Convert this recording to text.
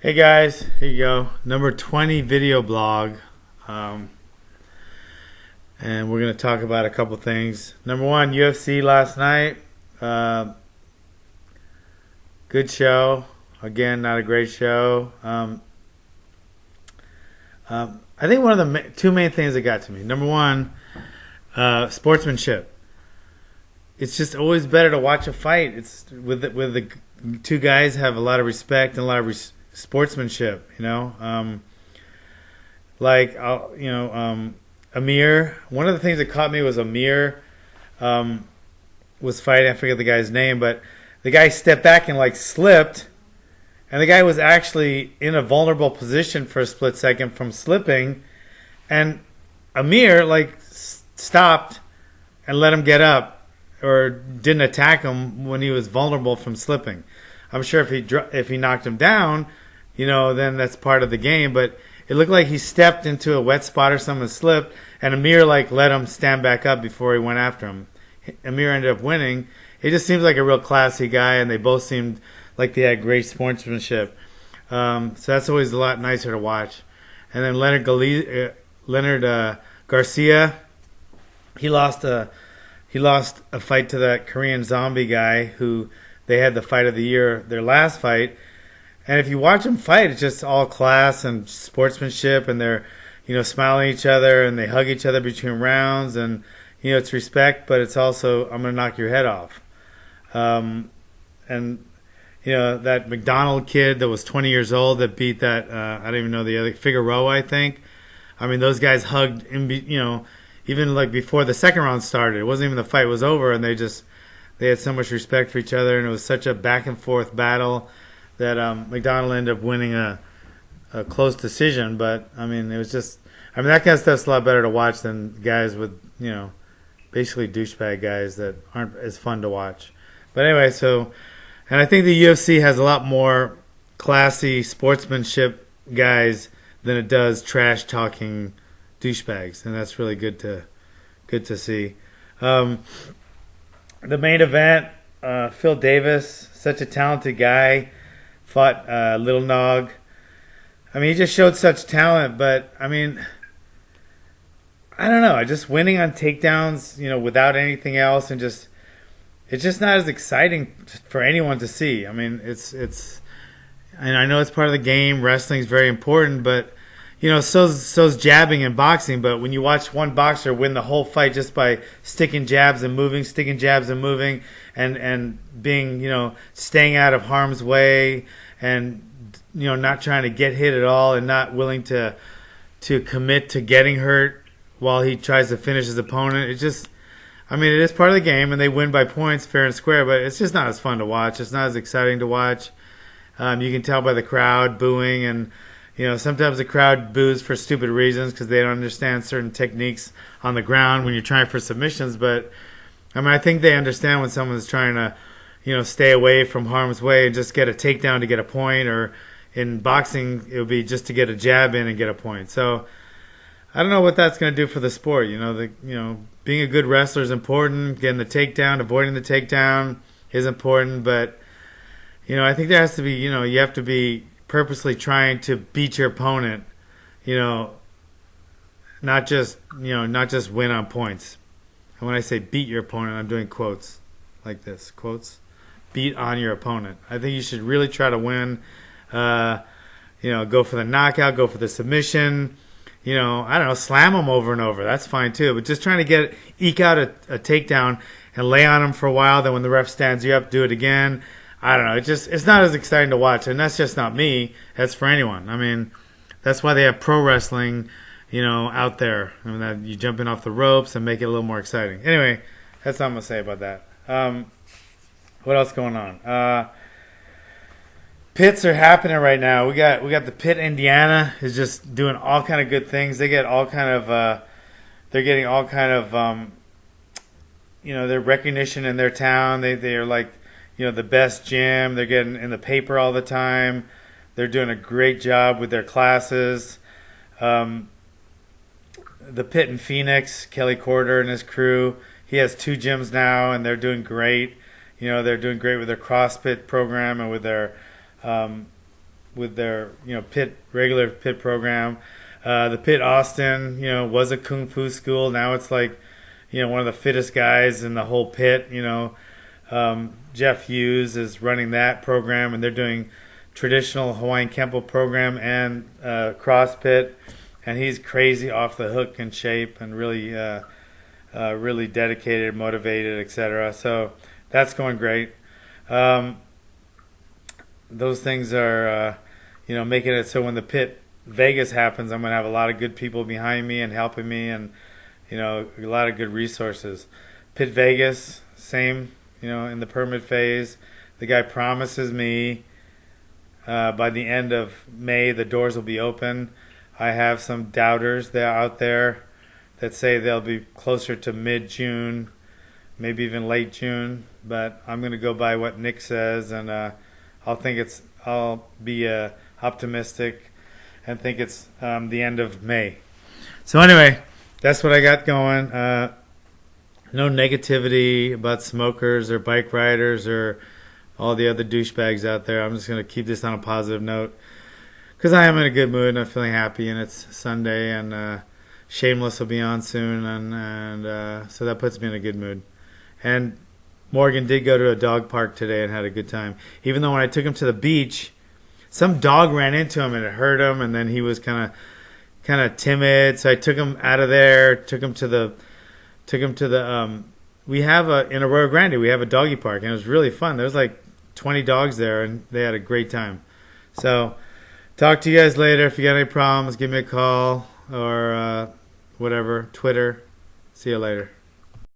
Hey guys, here you go. Number 20 video blog. Um, and we're going to talk about a couple things. Number one, UFC last night. Uh, Good show. Again, not a great show. I think one of the two main things that got to me. Number one, sportsmanship. It's just always better to watch a fight. It's with the two guys have a lot of respect and a lot of sportsmanship. Amir. One of the things that caught me was Amir was fighting. I forget the guy's name, but the guy stepped back and slipped, and the guy was actually in a vulnerable position for a split second from slipping, and Amir stopped and let him get up, or didn't attack him when he was vulnerable from slipping. I'm sure if he knocked him down, then that's part of the game. But it looked like he stepped into a wet spot or something and slipped, and Amir let him stand back up before he went after him. Amir ended up winning. He just seems like a real classy guy, and they both seemed like they had great sportsmanship. So that's always a lot nicer to watch. And then Leonard Garcia, he lost a fight to that Korean Zombie guy who they had the fight of the year, their last fight. And if you watch them fight, it's just all class and sportsmanship, and they're smiling at each other, and they hug each other between rounds, and it's respect, but it's also I'm gonna knock your head off. And that McDonald kid that was 20 years old that beat that I don't even know the other Figueroa, I think. I mean, those guys hugged even before the second round started. It wasn't even the fight was over, and they had so much respect for each other, and it was such a back and forth battle that McDonald ended up winning a close decision. But I mean, it was just that kind of stuff's a lot better to watch than guys with basically douchebag guys that aren't as fun to watch. But anyway, and I think the UFC has a lot more classy sportsmanship guys than it does trash talking douchebags, and that's really good to see. The main event, Phil Davis, such a talented guy, fought Little Nog. I mean, he just showed such talent, but I mean, I don't know. Just winning on takedowns, without anything else, and it's just not as exciting for anyone to see. I mean, and I know it's part of the game. Wrestling's very important, but so's jabbing and boxing. But when you watch one boxer win the whole fight just by sticking jabs and moving, and being, staying out of harm's way, and not trying to get hit at all, and not willing to commit to getting hurt while he tries to finish his opponent, it is part of the game, and they win by points, fair and square, but it's just not as fun to watch. It's not as exciting to watch. You can tell by the crowd booing, and sometimes the crowd boos for stupid reasons because they don't understand certain techniques on the ground when you're trying for submissions. But I think they understand when someone's trying to, stay away from harm's way and just get a takedown to get a point, or in boxing it would be just to get a jab in and get a point. So I don't know what that's going to do for the sport. Being a good wrestler is important. Getting the takedown, avoiding the takedown is important. But I think there has to be, you have to be purposely trying to beat your opponent. Not just win on points. And when I say beat your opponent, I'm doing quotes like this. Quotes. Beat on your opponent. I think you should really try to win. Go for the knockout. Go for the submission. I don't know, slam them over and over. That's fine too. But just trying to eke out a takedown and lay on them for a while. Then when the ref stands you up, do it again. I don't know. It's not as exciting to watch, and that's just not me. That's for anyone. I mean, that's why they have pro wrestling, out there. That you jump in off the ropes and make it a little more exciting. Anyway, that's all I'm gonna say about that. What else going on? Pits are happening right now. We got the Pit Indiana is just doing all kind of good things. They get all kind of they're getting all kind of their recognition in their town. They are the best gym. They're getting in the paper all the time. They're doing a great job with their classes. The Pit in Phoenix, Kelly Corder and his crew, he has 2 gyms now, and they're doing great. They're doing great with their CrossFit program and with their with their regular pit program. The pit Austin, was a kung fu school. Now it's like, one of the fittest guys in the whole pit. Jeff Hughes is running that program, and they're doing traditional Hawaiian Kempo program and CrossFit, and he's crazy off the hook in shape and really, really dedicated, motivated, etc. So that's going great. Those things are, making it so when the pit Vegas happens, I'm going to have a lot of good people behind me and helping me, and a lot of good resources. Pit Vegas, same, in the permit phase. The guy promises me by the end of May the doors will be open. I have some doubters that are out there that say they'll be closer to mid-June, maybe even late June, but I'm going to go by what Nick says, and I'll be optimistic and think it's the end of May. So anyway, that's what I got going. No negativity about smokers or bike riders or all the other douchebags out there. I'm just going to keep this on a positive note because I am in a good mood and I'm feeling happy, and it's Sunday, and Shameless will be on soon, and so that puts me in a good mood. And Morgan did go to a dog park today and had a good time. Even though when I took him to the beach, some dog ran into him and it hurt him, and then he was kind of timid. So I took him out of there, took him to the we have in Arroyo Grande, we have a doggy park, and it was really fun. There was like 20 dogs there, and they had a great time. So talk to you guys later. If you got any problems, give me a call or whatever, Twitter. See you later.